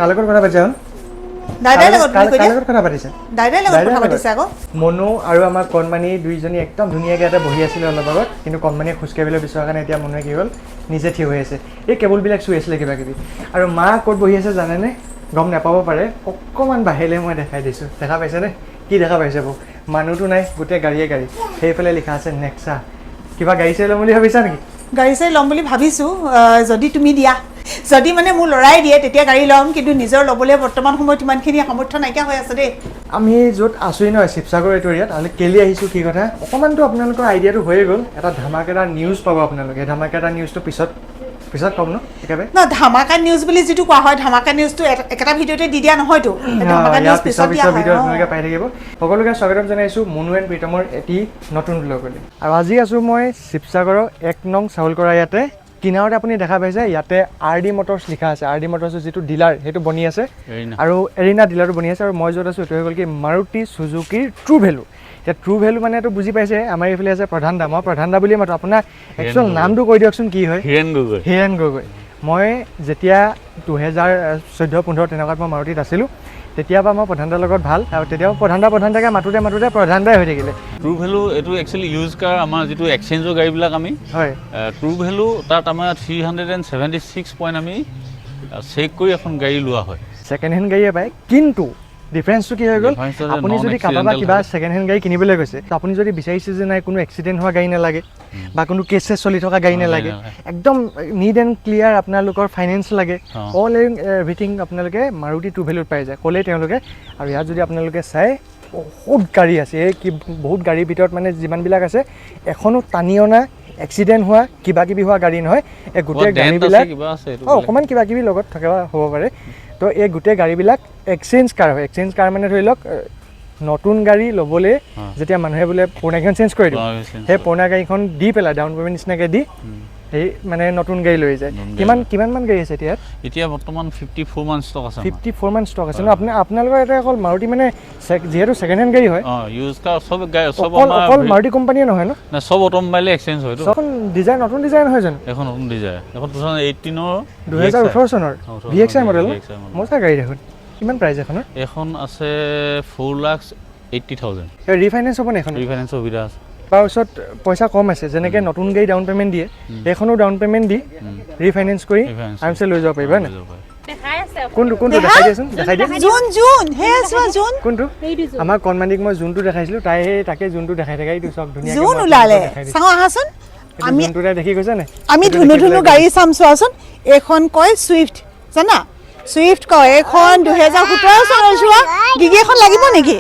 কালকৰ কথা পাতিছা হন দাদাৰ লগত কালকৰ কথা পাতিছা দাদাৰ লগত কথা পাতিছা আকৌ মনু আৰু আমাৰ কণমানি দুইজনী একদম ধুনীয়াকৈ এটা বহি আছিল অলপ আগত কিন্তু কণমানিয়ে খোজকাঢ়িবলৈ বিচৰা কাৰণে এতিয়া মনুৱে কি হ'ল নিজে থিয় হৈ আছে এই কেবুলবিলাক চুই আছিলে কিবা কিবি আৰু মা ক'ত বহি আছে জানেনে গম নাপাব পাৰে অকণমান বাহিৰলৈ মই দেখাই দিছোঁ দেখা পাইছেনে কি দেখা পাইছে বৌ মানুহটো নাই গোটেই গাড়ীয়ে গাড়ী সেইফালে লিখা আছে নেক্সা কিবা গাড়ী চাই ল'ম বুলি ভাবিছা নেকি গাড়ী চাই ল'ম বুলি ভাবিছোঁ যদি তুমি দিয়া যদি মানে মোৰ ল'ৰাই দিয়ে তেতিয়া গাড়ী ল'ম কিন্তু নিজৰ ল'বলৈ বৰ্তমান সময়ত ইমানখিনি সামৰ্থ্য নাইকিয়া হৈ আছে দেই আমি য'ত আছোঁহি নহয় শিৱসাগৰ এইটো এৰিয়াত তাহলে কেলি আহিছোঁ কি কথা অকণমানতো আপোনালোকৰ আইডিয়াটো হৈয়ে গ'ল এটা ধামাকেদাৰ নিউজ পাব আপোনালোকে ধামাকেদাৰ নিউজটো পিছত পাম ন একেবাৰে ন ধামাকা নিউজ বুলি যিটো কোৱা হয় ধামাকা নিউজটো একেটা ভিডিঅ'তে দি দিয়া নহয়তো ধামাকা নিউজ পিছত দিয়া হয় ভিডিঅ' আপোনালোকে পাই থাকিব সকলোকে স্বাগতম জনাইছোঁ মুনু এণ্ড প্ৰীতমৰ এটি নতুন ব্লগলৈ আৰু আজি আছোঁ মই শিৱসাগৰৰ 1 নং চাউলকৰা ইয়াতে কিনাৰতে আপুনি দেখা পাইছে ইয়াতে RD মটৰ্ছ লিখা আছে RD মটৰ্ছৰ যিটো ডিলাৰ সেইটো বনি আছে আৰু এৰিনা ডিলাৰটো বনি আছে আৰু মই য'ত আছোঁ এইটো হৈ গ'ল কি মাৰুতি চুজুকিৰ ট্ৰু ভেলু এতিয়া ট্ৰু ভেলু মানে এইটো বুজি পাইছে আমাৰ এইফালে আছে প্ৰধান দা মই প্ৰধান দা বুলিয়ে মাতো আপোনাৰ একচুৱেল নামটো কৈ দিয়কচোন কি হয় হিৰেণ গগৈ মই যেতিয়া 2014-15 তেনেকুৱাত মই মাৰুতিত আছিলোঁ তেতিয়াৰ পৰা মই প্ৰধান দাৰ লগত ভাল আৰু তেতিয়াও প্ৰধান দাকে মাতোতে প্ৰধান দাই হৈ থাকিলে ট্ৰু ভেলু এইটো একচুৱেলি ইউজ কাৰ আমাৰ যিটো এক্সচেঞ্জৰ গাড়ীবিলাক আমি হয় ট্ৰু ভেলু তাত আমাৰ 376 পইণ্ট আমি চেক কৰি এখন গাড়ী লোৱা হয় ছেকেণ্ড হেণ্ড গাড়ীয়ে পায় কিন্তু ডিফাৰেঞ্চটো কি হৈ গ'ল আপুনি যদি কাৰোবাৰ কিবা ছেকেণ্ড হেণ্ড গাড়ী কিনিবলৈ গৈছে আপুনি যদি বিচাৰিছে যে নাই কোনো এক্সিডেণ্ট হোৱা গাড়ী নালাগে বা কোনো কেছ চলি থকা গাড়ী নালাগে একদম নিট এণ্ড ক্লিয়াৰ আপোনালোকৰ ফাইনেন্স লাগে অল এভৰিথিং আপোনালোকে মাৰুতি ট্ৰু ভেলুত পাই যায় ক'লেই তেওঁলোকে আৰু ইয়াত যদি আপোনালোকে চাই বহুত গাড়ী আছে এই কি বহুত গাড়ীৰ ভিতৰত মানে যিমানবিলাক আছে এখনো টানি অনা এক্সিডেণ্ট হোৱা কিবা কিবি হোৱা গাড়ী নহয় এই গোটেই গাড়ীবিলাক অকণমান কিবা কিবি লগত থকা হ'ব পাৰে তো এই গোটেই গাড়ীবিলাক এক্সচেঞ্জ কাৰ হয় এক্সচেঞ্জ কাৰ মানে ধৰি লওক নতুন গাড়ী ল'বলৈ যেতিয়া মানুহে বোলে পুৰণাখন চেঞ্জ কৰি দিব সেই পুৰণা গাড়ীখন দি পেলাই ডাউন পে'মেণ্ট নিচিনাকৈ দি সেই মানে নতুন গাড়ী লৈ যায় কিমানমান গাড়ী আছে এতিয়া বৰ্তমান 54 মান ষ্টক আছে 54 মান ষ্টক আছে ন আপোনালোকৰ এটা অকল মাৰুতি মানে যিহেতু ছেকেণ্ড হেণ্ড গাড়ী হয় ইউজ কাৰ সব গাড়ী সব অকল মাৰুতি কোম্পানীয়ে নহয় ন সব অট'মোবাইলে এক্সচেঞ্জ হয় তো এখন ডিজাইন নতুন ডিজাইন হয় জানো এখন নতুন ডিজাইন এখন 2018 চনৰ VXI মডেল মজা গাড়ী দেখোন কিমান প্ৰাইচ এখন আছে 4,80,000 ৰিফাইনেন্স হ'ব নে এখন ৰিফাইনেন্স সুবিধা আছে তাৰ ওচৰত পইচা কম আছে যেনেকৈ নতুন গাড়ী ডাউন পে'মেণ্ট দিয়ে এইখনো ডাউন পে'মেণ্ট দি ৰিফাইনেন্স কৰি আৰামছে লৈ যাব পাৰিব নে কোনটো দেখাই দিয়াচোন দেখাই দিয়া কোনটো আমাৰ কণমানিক মই যোনটো দেখাইছিলোঁ তাকে যোনটো দেখাই থাকে এইটো চব ধুনীয়া যোনটো তাই দেখি গৈছে নে আমি ধুনু গাড়ী চাম চোৱাচোন এইখন কয় চুইফ্ট জানা চুইফ্ট কয় এইখন 2017 চনৰ চোৱা গিগি এখন লাগিব নেকি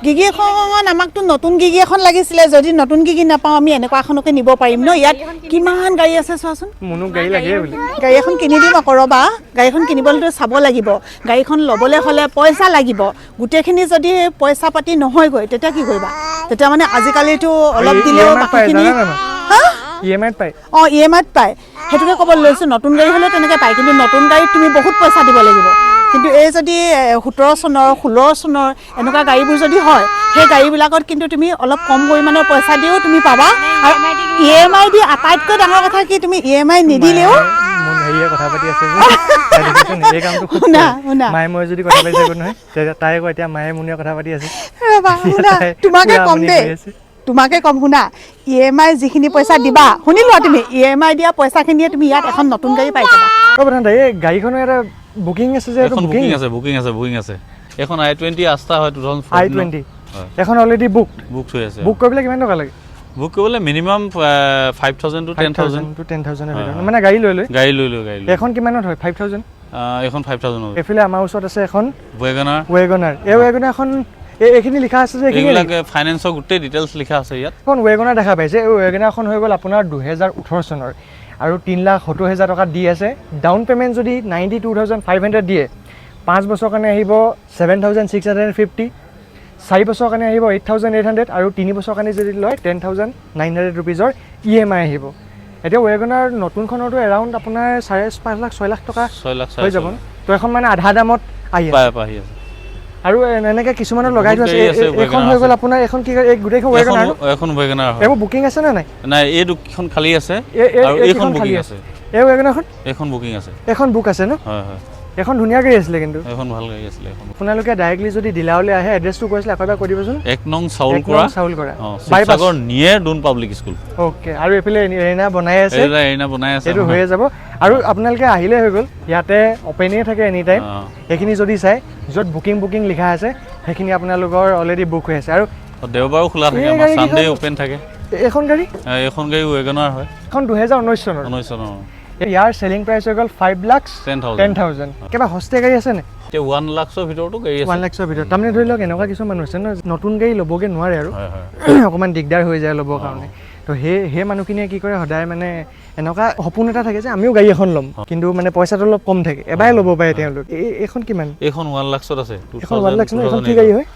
গিগি এখন আমাকতো নতুন গিগি এখন লাগিছিলে যদি নতুন গিগি নাপাওঁ আমি এনেকুৱা এখনকে নিব পাৰিম ন ইয়াত কিমান গাড়ী আছে চোৱাচোন মুনুক গাড়ী লাগে বুলি গাড়ী এখন কিনি দিম আকৌ ৰ'বা গাড়ীখন কিনিবলৈতো চাব লাগিব গাড়ীখন ল'বলৈ হ'লে পইচা লাগিব গোটেইখিনি যদি পইচা পাতি নহয়গৈ তেতিয়া কি কৰিবা তেতিয়া মানে আজিকালিতো অলপ দিলেও বাকীখিনি EMI পায় EMI পায় সেইটোকে ক'ব লৈছোঁ নতুন গাড়ী হ'লেও তেনেকৈ পায় কিন্তু নতুন গাড়ীত তুমি বহুত পইচা দিব লাগিব কিন্তু এই যদি 17 চনৰ 16 চনৰ এনেকুৱা গাড়ীবোৰ যদি হয় সেই গাড়ীবিলাকত কিন্তু তুমি অলপ কম পৰিমাণৰ পইচা দিও তুমি পাবা আৰু EMI দি আটাইতকৈ ডাঙৰ কথা কি তুমি EMI নিদিলেও কথা পাতি আছে এই কামটো মায়ে মই যদি কথা পাতি থাকোঁ নহয় তেতিয়া তাই আকৌ এতিয়া মায়ে মুনিয়ে কথা পাতি আছে তোমাকে কম শুনা EMI যিখিনি পইচা দিবা শুনি লোৱা তুমি EMI দিয়া পইচাখিনিয়ে তুমি ইয়াত এখন নতুন গাড়ী পাই যাবা এই গাড়ীখনৰ এটা বুকিং আছে যে বুকিং আছে এখন i20 আস্থা হয় 2014 i20 এখন অলৰেডি বুক হৈ আছে বুক কৰিবলৈ কিমান টকা লাগে বুক কৰিবলৈ মিনিমাম 5,000 to 10,000 মানে গাড়ী লৈ এখন কিমানত হয় 5,000 এখন 5,000 হ'ব এফালে আমাৰ ওচৰত আছে এখন ৱেগনাৰ এই ৱেগনাৰ এখন এইখিনি লিখা আছে যে এইবিলাক ফাইনেন্সৰ গোটেই ডিটেইলছ লিখা আছে ইয়াত এখন ৱেগনাৰ দেখা পাইছে এই ৱেগনাৰখন হৈ গ'ল আপোনাৰ 2018 চনৰ আৰু 3,70,000 টকা দি আছে ডাউন পে'মেণ্ট যদি 92,500 দিয়ে 5 বছৰ কাৰণে আহিব 7,650 4 বছৰ কাৰণে আহিব 8,800 আৰু 3 বছৰ কাৰণে যদি লয় 10,900 ৰুপিজৰ EMI আহিব এতিয়া ৱেগনাৰ নতুনখনৰতো এৰাউণ্ড আপোনাৰ 5.5 লাখ 6 লাখ টকা হৈ যাব তো এখন মানে আধা দামত আহি আছে আৰু এনেকৈ কিছুমানৰ লগাই থোৱা আছে এখন হৈ গ'ল আপোনাৰ এখন কি গোটেইখন ৱেগনাৰ এইবোৰ বুকিং আছে নে নাই এই দুখন খালী আছে আৰু এইখন বুকিং আছে এই ৱেগনাৰখন এখন বুকিং আছে এখন বুক আছে ন এখন ধুনীয়া গাড়ী আছিলে কিন্তু এখন ভাল গাড়ী আছিলে এখন আপোনালোকে ডাইৰেক্টলি যদি ডিলাৰলৈ আহে এড্ৰেছটো কৈছিলে আকৌ এবাৰ কৈ দিবচোন 1 নং চাউলকুৰা Sivasagar near Doon public school okay আৰু এইফালে এৰিনা বনাই আছে এৰিনা বনাই আছে এইটো হৈয়ে যাব আৰু আপোনালোকে আহিলে হৈ গ'ল ইয়াতে অপেনেই থাকে এনি টাইম সেইখিনি যদি চাই য'ত বুকিং লিখা আছে সেইখিনি আপোনালোকৰ অলৰেডি বুক হৈ আছে আৰু দেওবাৰো খোলা থাকে আমাৰ সানডে ওপেন থাকে এখন গাড়ী ৱেগনাৰ হয় এখন 2019 চনৰ ইয়াৰ চেলিং প্ৰাইচ হৈ গ'ল 5,10,000 কিবা সস্তীয়া গাড়ী আছে নে এতিয়া 1 লাখৰ ভিতৰতো গাড়ী আছে 1 লাখৰ ভিতৰত তাৰমানে ধৰি লওক এনেকুৱা কিছুমান মানুহ আছে ন নতুন গাড়ী ল'বগৈ নোৱাৰে আৰু অকণমান দিগদাৰ হৈ যায় ল'বৰ কাৰণে তো সেই মানুহখিনিয়ে কি কৰে সদায় মানে এনেকুৱা সপোন এটা থাকে যে আমিও গাড়ী এখন ল'ম কিন্তু মানে পইচাটো অলপ কম থাকে এবাৰে ল'ব পাৰে তেওঁলোক এইখন কিমান এইখন 1 লাখত আছে এখন 1 লাখ এখন কি গাড়ী হয়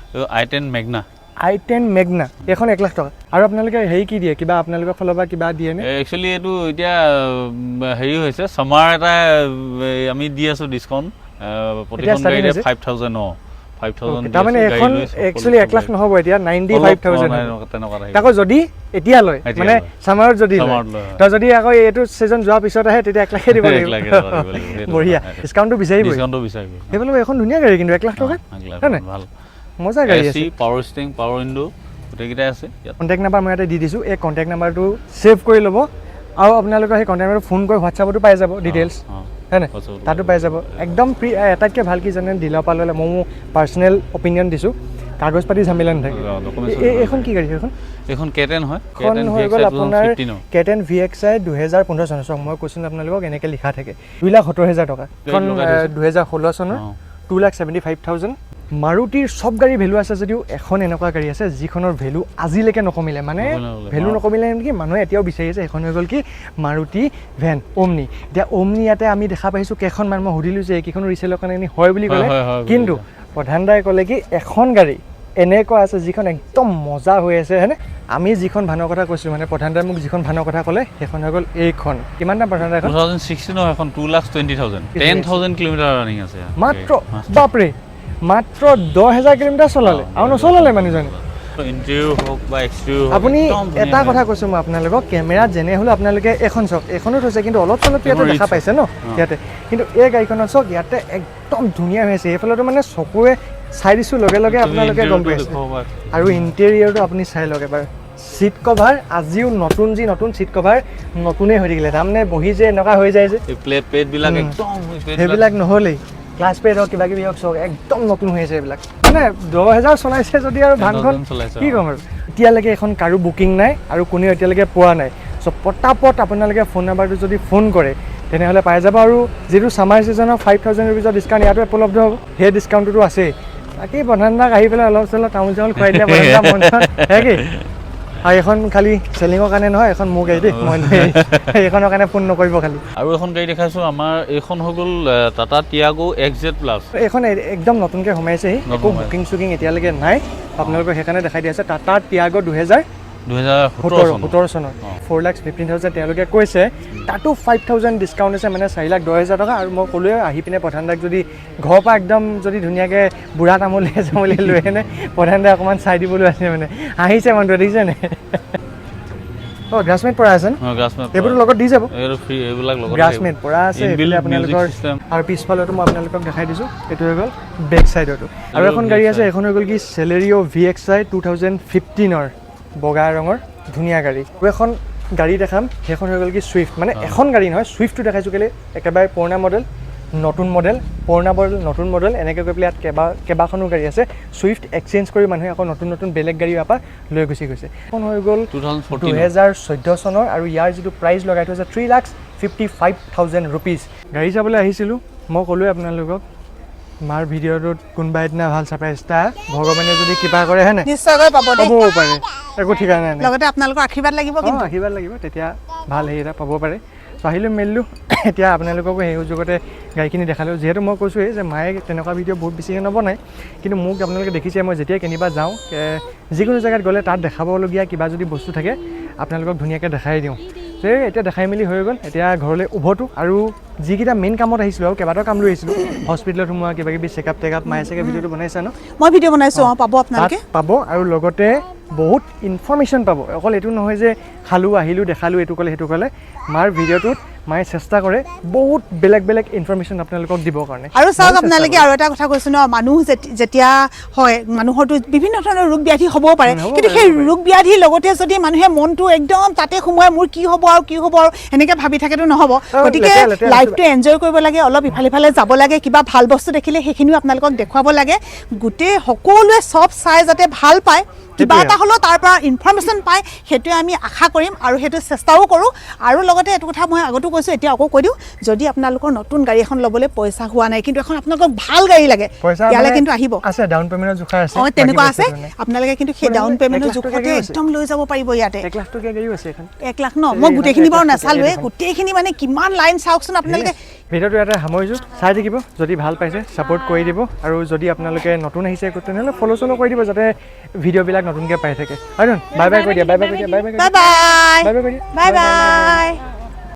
i10 মেগনা i10 মেগনা এখন 1 লাখ টকা আৰু আপোনালোকে হেৰি কি দিয়ে কিবা আপোনালোকৰ ফালৰ পৰা কিবা দিয়ে নে একচুৱেলি এইটো এতিয়া হেৰি হৈছে সামাৰ এটা আমি দি আছো ডিসকাউন্ট প্ৰতিখন গাড়ীতে 5,000 5,000 তাৰমানে এখন একচুৱেলি 1 লাখ নহ'ব এতিয়া 95,000 তাকো যদি এতিয়া লয় মানে সামাৰত যদি তো যদি আকৌ এইটো সিজন যোৱাৰ পিছত আহে তেতিয়া 1 লাখে দিব লাগিব বঢ়িয়া ডিসকাউন্টটো বিচাৰিব সেইফালে এখন ধুনীয়া গাড়ী কিন্তু 1 লাখ টকা ভাল মজা গাড়ী আছে পাৱাৰ ষ্টিং পাৱাৰ উইন্ডো গোটেইকেইটা আছে কণ্টেক্ট নাম্বাৰ মই ইয়াতে দি দিছোঁ এই কণ্টেক্ট নাম্বাৰটো ছেভ কৰি ল'ব আৰু আপোনালোকৰ সেই কণ্টেক্ট নাম্বাৰটো ফোন কৰি হোৱাটছআপতো পাই যাব ডিটেইলছ হয়নে তাতো পাই যাব একদম ফ্ৰী আটাইতকৈ ভাল কি জানে ডিলাৰ পৰা ল'লে মই মোৰ পাৰ্চনেল অপিনিয়ন দিছোঁ কাগজ পাতি ঝামেলা নাথাকে এইখন কি গাড়ী এইখন কেটেন হয় এখন হৈ গ'ল আপোনাৰ কেটেন VXI 2015 চনৰ চক মই কৈছিলোঁ আপোনালোকক এনেকৈ লিখা থাকে 2,70,000 টকা এখন 2016 চনৰ 2,75,000 মাৰুতিৰ সব গাড়ী ভেলু আছে যদিও এখন এনেকুৱা গাড়ী আছে যিখনৰ ভেলু আজিলৈকে নকমিলে মানে ভেলু নকমিলে নেকি মানুহে এতিয়াও বিচাৰি আছে এখন হৈ গ'ল কি মাৰুতি ভেন ওমনি এতিয়া ওমনি ইয়াতে আমি দেখা পাইছোঁ কেইখনমান মই সুধিলোঁ যে এইকেইখনো ৰিচেলৰ কাৰণে হয় বুলি ক'লে কিন্তু প্ৰধান দাই ক'লে কি এখন গাড়ী এনেকুৱা আছে যিখন একদম মজা হৈ আছে হয়নে আমি যিখন ভানৰ কথা কৈছিলোঁ মানে প্ৰধান দাই মোক যিখন ভানৰ কথা ক'লে সেইখন হৈ গ'ল এইখন কিমান দাম প্ৰধান দাই 2016 এখন 2,20,000 10,000 কিলোমিটাৰ ৰানিং আছে মাত্ৰ বাপৰে মাত্ৰ 10,000 কিলোমিটাৰ চলালে আৰু নচলালে মানুহজনে ইণ্টেৰিয়ৰ হওক বা এক্সটেৰিয়ৰ আপুনি এটা কথা কৈছোঁ মই আপোনালোকক কেমেৰাত যেনে হ'লেও আপোনালোকে এখন চাওক এখনো থৈছে কিন্তু অলপ চলপ ইয়াতে দেখা পাইছে ন ইয়াতে কিন্তু এই গাড়ীখনত চাওক ইয়াতে একদম ধুনীয়া হৈ আছে এইফালেতো মানে চকুৱে চাই দিছোঁ লগে লগে আপোনালোকে গম পাইছে আৰু ইণ্টেৰিয়ৰটো আপুনি চাই লওক এবাৰ সিট কভাৰ আজিও নতুন সিট কভাৰ নতুনেই হৈ থাকিলে তাৰমানে বহি যে এনেকুৱা হৈ যায় যে প্লেটবিলাক একদম সেইবিলাক নহ'লেই ক্লাছ পেড হওক কিবা কিবি হওক চওক একদম নতুন হৈ আছে এইবিলাক মানে 10,000 চলাইছে যদি আৰু ভানখন কি ক'ম আৰু এতিয়ালৈকে এখন কাৰো বুকিং নাই আৰু কোনেও এতিয়ালৈকে পোৱা নাই চ' পটাপট আপোনালোকে ফোন নাম্বাৰটো যদি ফোন কৰে তেনেহ'লে পাই যাব আৰু যিটো ছামাৰ ছিজনৰ 5,000 ৰুপিজৰ ডিছকাউণ্ট ইয়াতো উপলব্ধ হ'ব সেই ডিছকাউণ্টটোতো আছেই বাকী প্ৰধান দাক আহি পেলাই অলপ চলপ তামোল চামোল খুৱাই দিলে প্ৰধান দা মনখন কি আৰু এখন খালি চেলিঙৰ কাৰণে নহয় এখন মোৰ গাড়ী দেই মই এইখনৰ কাৰণে ফোন নকৰিব খালি আৰু এখন গাড়ী দেখাইছোঁ আমাৰ এইখন হৈ গ'ল টাটা টিয়াগো XZ প্লাছ এইখন একদম নতুনকৈ সোমাইছেহি একো বুকিং চুকিং এতিয়ালৈকে নাই আপোনালোকক সেইকাৰণে দেখাই দি আছে টাটা টিয়াগো 2017 চনৰ 4,15,000 তেওঁলোকে কৈছে তাতো 5,000 ডিছকাউণ্ট আছে মানে 4,10,000 টকা আৰু মই ক'লোৱে আহি পিনে প্ৰধান দাক যদি ঘৰৰ পৰা একদম যদি ধুনীয়াকৈ বুঢ়া তামোল লৈ আনে প্ৰধান দাই অকণমান চাই দিবলৈ আছে মানে আহিছে মানুহটো দেখিছে নে গ্ৰাছমেট পৰা আছে এইবোৰতো লগত দি যাব গ্ৰাছমেট পৰা আছে এইফালে আপোনালোকৰ আৰু পিছফালতো মই আপোনালোকক দেখাই দিছোঁ এইটো হৈ গ'ল বেক চাইডতো আৰু এখন গাড়ী আছে এখন হৈ গ'ল কি চেলেৰিঅ VXI 2015 বগা ৰঙৰ ধুনীয়া গাড়ী আৰু এখন গাড়ী দেখাম সেইখন হৈ গ'ল কি ছুইফ্ট মানে এখন গাড়ী নহয় ছুইফ্টটো দেখাইছোঁ কেলৈ একেবাৰে পুৰণা মডেল নতুন মডেল পুৰণা মডেল নতুন মডেল এনেকৈ গৈ পেলাই ইয়াত কেইবাখনো গাড়ী আছে ছুইফ্ট এক্সচেঞ্জ কৰি মানুহে আকৌ নতুন বেলেগ গাড়ী ইয়াৰ পৰা লৈ গুচি গৈছে এখন হৈ গ'ল 2014 চনৰ আৰু ইয়াৰ যিটো প্ৰাইচ লগাই থৈছে 3,55,000 ৰুপিজ গাড়ী চাবলৈ আহিছিলোঁ মই ক'লোৱে আপোনালোকক মাৰ ভিডিঅ'টোত কোনোবা এদিনা ভাল ছাৰপ্ৰাইজ এটা ভগৱানে যদি কিবা কৰে হয় নাই নিশ্চয়কৈ পাব পাৰে একো ঠিকানা নাই লগতে আপোনালোকৰ আশীৰ্বাদ লাগিব কিন্তু আশীৰ্বাদ লাগিব তেতিয়া ভাল হেৰি এটা পাব পাৰে চ' আহিলোঁ মেলিলোঁ এতিয়া আপোনালোককো সেই সুযোগতে গাড়ীখিনি দেখালোঁ যিহেতু মই কৈছোঁৱেই যে মায়ে তেনেকুৱা ভিডিঅ' বহুত বেছিকৈ নবনায় কিন্তু মোক আপোনালোকে দেখিছে মই যেতিয়া কেনিবা যাওঁ যিকোনো জেগাত গ'লে তাত দেখাবলগীয়া কিবা যদি বস্তু থাকে আপোনালোকক ধুনীয়াকৈ দেখাই দিওঁ সেই এতিয়া দেখাই মেলি হৈ গ'ল এতিয়া ঘৰলৈ উভতো আৰু যিকেইটা মেইন কামত আহিছিলোঁ আৰু কেইবাটাও কাম লৈ আহিছিলোঁ হস্পিটেলত সোমোৱা কিবা কিবি চেকআপ টেকআপ মায়ে চাগে ভিডিঅ'টো বনাইছা ন মই ভিডিঅ' বনাইছোঁ পাব আপোনালোকে পাব আৰু লগতে বহুত ইনফৰ্মেশ্যন পাব অকল এইটো নহয় যে খালোঁ আহিলোঁ দেখালোঁ এইটো ক'লে সেইটো ক'লে মাৰ ভিডিঅ'টোত মায়ে চেষ্টা কৰে বহুত বেলেগ বেলেগ ইনফৰমেশ্যন আপোনালোকক দিবৰ কাৰণে আৰু চাওক আপোনালোকে আৰু এটা কথা কৈছো ন মানুহ যেতিয়া হয় মানুহৰতো বিভিন্ন ধৰণৰ ৰোগ ব্যাধি হ'বও পাৰে কিন্তু সেই ৰোগ ব্যাধিৰ লগতে যদি মানুহে মনটো একদম তাতে সোমোৱাই মোৰ কি হ'ব আৰু এনেকৈ ভাবি থাকেতো নহ'ব গতিকে লাইফটো এনজয় কৰিব লাগে অলপ ইফালে ইফালে যাব লাগে কিবা ভাল বস্তু দেখিলে সেইখিনিও আপোনালোকক দেখুৱাব লাগে গোটেই সকলোৱে চব চাই যাতে ভাল পায় কিবা এটা হ'লেও তাৰ পৰা ইনফৰমেশ্যন পায় সেইটোৱে আমি আশা কৰিম আৰু সেইটো চেষ্টাও কৰোঁ আৰু লগতে এইটো কথা মই আগতো কৈছোঁ এতিয়া আকৌ কৈ দিওঁ যদি আপোনালোকৰ নতুন গাড়ী এখন ল'বলৈ পইচা হোৱা নাই কিন্তু এখন আপোনালোকক ভাল গাড়ী লাগে ইয়ালৈ কিন্তু আহিব আছে ডাউন পেমেণ্টৰ জোখা আছে তেনেকুৱা আছে আপোনালোকে কিন্তু সেই ডাউন পেমেণ্টৰ জোখতে একদম লৈ যাব পাৰিব ইয়াতে 1 লাখ টকীয়া গাড়ীও আছে এখন 1 লাখ ন মই গোটেইখিনি বাৰু নাচালোৱে গোটেইখিনি মানে কিমান লাইন চাওকচোন আপোনালোকে ভিডিঅ'টো ইয়াতে সামৰিছোঁ চাই থাকিব যদি ভাল পাইছে ছাপোৰ্ট কৰি দিব আৰু যদি আপোনালোকে নতুন আহিছে তেনেহ'লে ফ'ল' চল' কৰি দিব যাতে ভিডিঅ'বিলাক নতুনকৈ পাই থাকে হয় নহয় বাই বাই কৰি দিয়া বাই বাই কৰি দিয়া bye bye bye bye bye bye